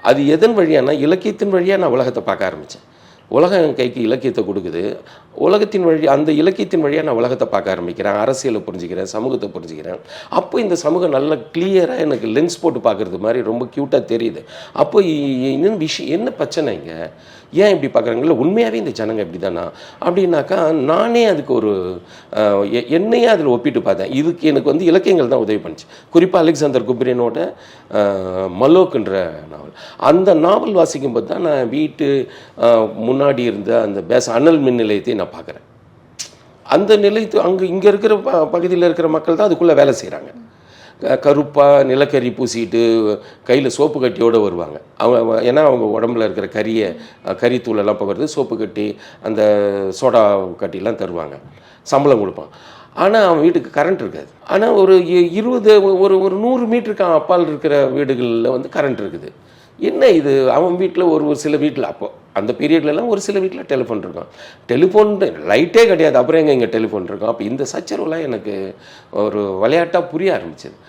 அது எதன் வழியானா இலக்கியத்தின் வழியாக நான் உலகத்தை பார்க்க ஆரம்பித்தேன். உலகம் என் கைக்கு இலக்கியத்தை கொடுக்குது. உலகத்தின் வழி அந்த இலக்கியத்தின் வழியாக நான் உலகத்தை பார்க்க ஆரம்பிக்கிறேன், அரசியலை புரிஞ்சுக்கிறேன், சமூகத்தை புரிஞ்சுக்கிறேன். அப்போ இந்த சமூகம் நல்ல கிளியராக எனக்கு லென்ஸ் போட்டு பார்க்குறது மாதிரி ரொம்ப க்யூட்டாக தெரியுது. அப்போ இன்னும் விஷயம் என்ன பிரச்சனைங்க, ஏன் இப்படி பார்க்குறாங்களோ உண்மையாகவே இந்த ஜனங்க இப்படி தானா அப்படின்னாக்கா, நானே அதுக்கு ஒரு என்னையே அதில் ஒப்பிட்டு பார்த்தேன். இதுக்கு எனக்கு வந்து இலக்கியங்கள் தான் உதவி பண்ணிச்சு. குறிப்பாக அலெக்சாந்தர் குப்ரியனோட மலோக்குன்ற நாவல், அந்த நாவல் வாசிக்கும்போது தான் நான் வீட்டு முன்னாடி இருந்த அந்த அனல் மின் நிலையத்தை நான் பார்க்குறேன். அந்த நிலையத்து இங்கே இருக்கிற பகுதியில் இருக்கிற மக்கள் தான் அதுக்குள்ளே வேலை செய்கிறாங்க. கருப்பாக நிலக்கரி பூசிட்டு கையில் சோப்பு கட்டியோடு வருவாங்க. அவங்க ஏன்னா அவங்க உடம்புல இருக்கிற கறித்தூளெல்லாம் போகிறது, சோப்பு கட்டி அந்த சோடா கட்டிலாம் தருவாங்க, சம்பளம் கொடுப்பான். ஆனால் அவன் வீட்டுக்கு கரண்ட் இருக்காது. ஆனால் ஒரு 100 மீட்டருக்கு அப்பால் இருக்கிற வீடுகளில் வந்து கரண்ட் இருக்குது. என்ன இது, அவன் வீட்டில் ஒரு சில வீட்டில் அப்போ அந்த பீரியட்லலாம் ஒரு சில வீட்டில் டெலிஃபோன் இருக்கும். டெலிஃபோன் லைட்டே கிடையாது, அப்புறம் எங்கே இங்கே டெலிஃபோன் இருக்கும். அப்போ இந்த சச்சரவுலாம் எனக்கு ஒரு விளையாட்டாக புரிய ஆரம்பிச்சது.